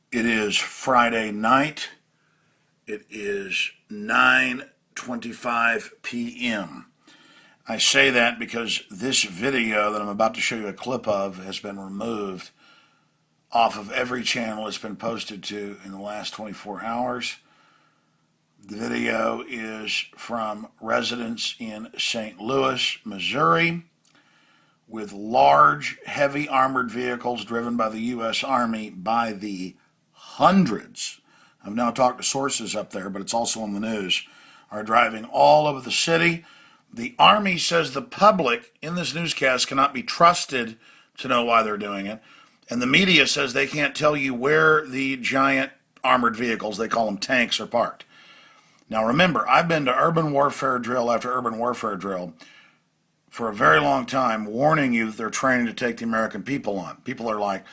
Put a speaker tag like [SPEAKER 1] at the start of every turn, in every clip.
[SPEAKER 1] It is Friday night. It is 9:25 p.m. I say that because this video that I'm about to show you a clip of has been removed off of every channel it's been posted to in the last 24 hours. The video is from residents in St. Louis, Missouri, with large, heavy armored vehicles driven by the U.S. Army by the hundreds. I've now talked to sources up there, but it's also on the news, are driving all over the city. The Army says the public in this newscast cannot be trusted to know why they're doing it. And the media says they can't tell you where the giant armored vehicles, they call them tanks, are parked. Now remember, I've been to urban warfare drill after urban warfare drill for a very long time, warning you that they're training to take the American people on. People are like,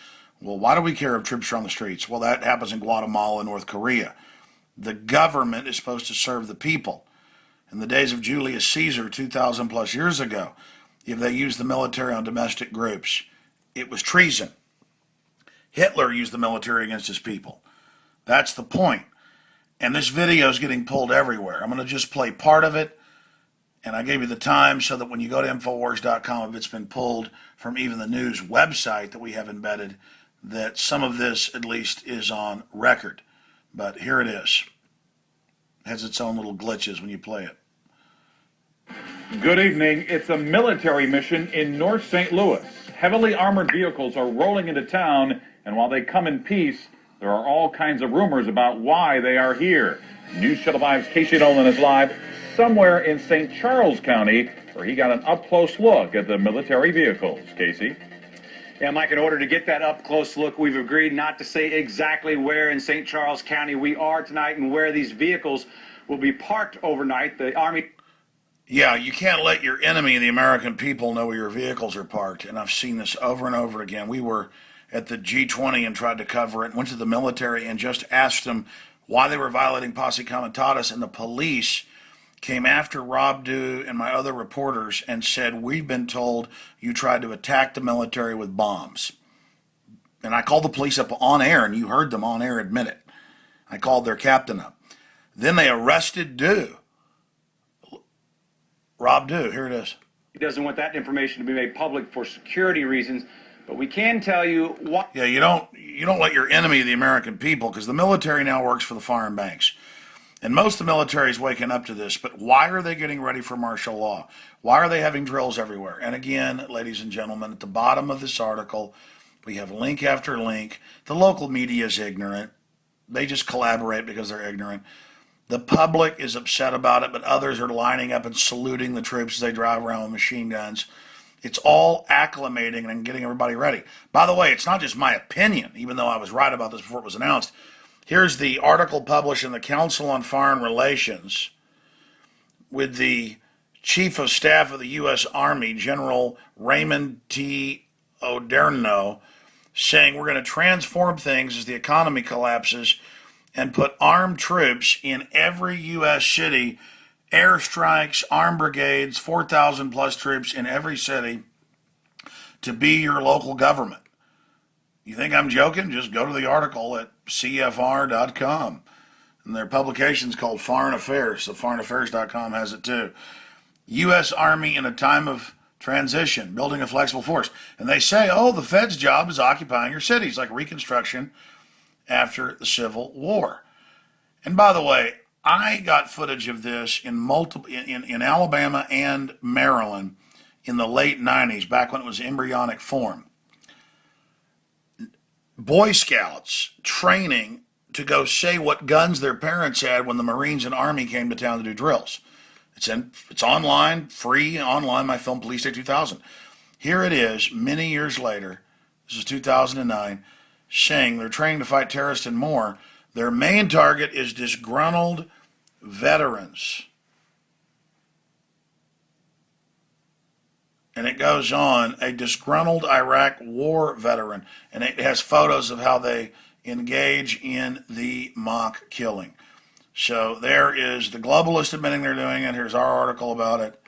[SPEAKER 1] well, why do we care if troops are on the streets? Well, that happens in Guatemala and North Korea. The government is supposed to serve the people. In the days of Julius Caesar, 2,000 plus years ago, if they used the military on domestic groups, it was treason. Hitler used the military against his people. That's the point. And this video is getting pulled everywhere. I'm going to just play part of it. And I gave you the time so that when you go to INFOWARS.com, if it's been pulled from even the news website that we have embedded, that some of this at least is on record. But here it is. It has its own little glitches when you play it.
[SPEAKER 2] Good evening. It's a military mission in North St. Louis. Heavily armored vehicles are rolling into town, and while they come in peace, there are all kinds of rumors about why they are here. News Shuttle 5's Casey Nolan is live somewhere in St. Charles County, where he got an up-close look at the military vehicles. Casey?
[SPEAKER 3] Yeah, Mike, in order to get that up-close look, we've agreed not to say exactly where in St. Charles County we are tonight and where these vehicles will be parked overnight. The Army...
[SPEAKER 1] Yeah, you can't let your enemy, the American people, know where your vehicles are parked. And I've seen this over and over again. We were at the G20 and tried to cover it, went to the military and just asked them why they were violating posse comitatus, and the police came after Rob Dew and my other reporters and said, we've been told you tried to attack the military with bombs. And I called the police up on air, and you heard them on air admit it. I called their captain up. Then they arrested Dew. Rob Dew, here it is.
[SPEAKER 3] He doesn't want that information to be made public for security reasons, but we can tell you what...
[SPEAKER 1] Yeah, you don't let your enemy, the American people, because the military now works for the foreign banks. And most of the military is waking up to this, but why are they getting ready for martial law? Why are they having drills everywhere? And again, ladies and gentlemen, at the bottom of this article, we have link after link. The local media is ignorant. They just collaborate because they're ignorant. The public is upset about it, but others are lining up and saluting the troops as they drive around with machine guns. It's all acclimating and getting everybody ready. By the way, it's not just my opinion, even though I was right about this before it was announced. Here's the article published in the Council on Foreign Relations with the Chief of Staff of the U.S. Army, General Raymond T. Oderno, saying we're going to transform things as the economy collapses and put armed troops in every U.S. city, airstrikes, armed brigades, 4,000 plus troops in every city to be your local government. You think I'm joking? Just go to the article at CFR.com. And their publication's called Foreign Affairs, so foreignaffairs.com has it too. U.S. Army in a time of transition, building a flexible force. And they say, oh, the Fed's job is occupying your cities, like Reconstruction after the Civil War. And by the way, I got footage of this in Alabama and Maryland in the late 90s, back when it was embryonic form. Boy Scouts training to go say what guns their parents had when the Marines and Army came to town to do drills. It's online, free online, my film Police Day 2000. Here it is, many years later, this is 2009, saying they're training to fight terrorists and more. Their main target is disgruntled veterans. And it goes on, a disgruntled Iraq war veteran. And it has photos of how they engage in the mock killing. So there is the globalists admitting they're doing it. Here's our article about it.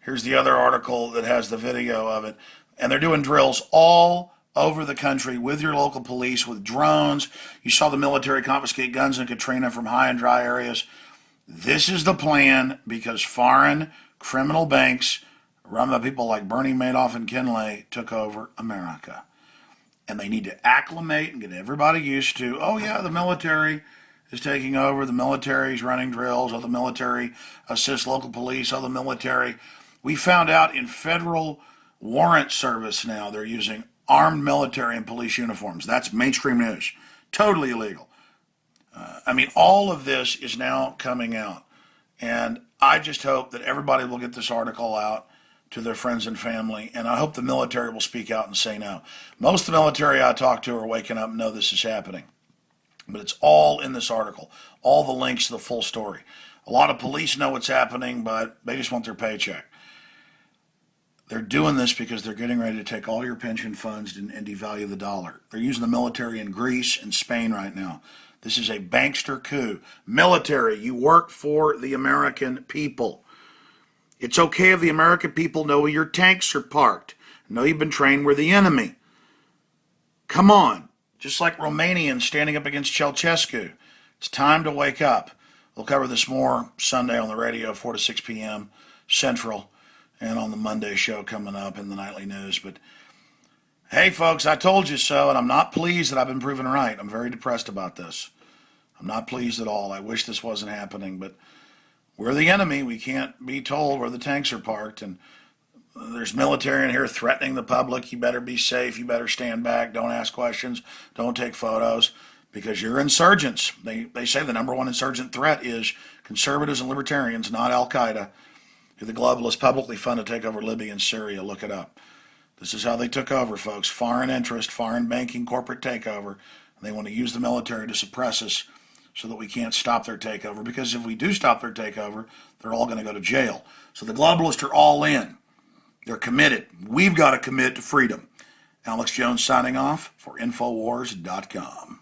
[SPEAKER 1] Here's the other article that has the video of it. And they're doing drills all over the country with your local police, with drones. You saw the military confiscate guns in Katrina from high and dry areas. This is the plan because foreign criminal banks run by people like Bernie Madoff and Kinley took over America. And they need to acclimate and get everybody used to, oh yeah, the military is taking over, the military is running drills, oh, the military assists local police, oh, the military. We found out in federal warrant service now they're using armed military and police uniforms. That's mainstream news. Totally illegal. All of this is now coming out. And I just hope that everybody will get this article out to their friends and family. And I hope the military will speak out and say no. Most of the military I talk to are waking up and know this is happening. But it's all in this article. All the links to the full story. A lot of police know what's happening, but they just want their paycheck. They're doing this because they're getting ready to take all your pension funds and devalue the dollar. They're using the military in Greece and Spain right now. This is a bankster coup. Military, you work for the American people. It's okay if the American people know where your tanks are parked. Know you've been trained we're the enemy. Come on. Just like Romanians standing up against Ceausescu. It's time to wake up. We'll cover this more Sunday on the radio, 4 to 6 p.m. Central, and on the Monday show coming up in the nightly news. But hey, folks, I told you so, and I'm not pleased that I've been proven right. I'm very depressed about this. I'm not pleased at all. I wish this wasn't happening, but we're the enemy. We can't be told where the tanks are parked, and there's military in here threatening the public. You better be safe. You better stand back. Don't ask questions. Don't take photos because you're insurgents. They say the number one insurgent threat is conservatives and libertarians, not Al-Qaeda, who the globalists publicly fund to take over Libya and Syria. Look it up. This is how they took over, folks. Foreign interest, foreign banking, corporate takeover. They want to use the military to suppress us so that we can't stop their takeover. Because if we do stop their takeover, they're all going to go to jail. So the globalists are all in. They're committed. We've got to commit to freedom. Alex Jones signing off for INFOWARS.com.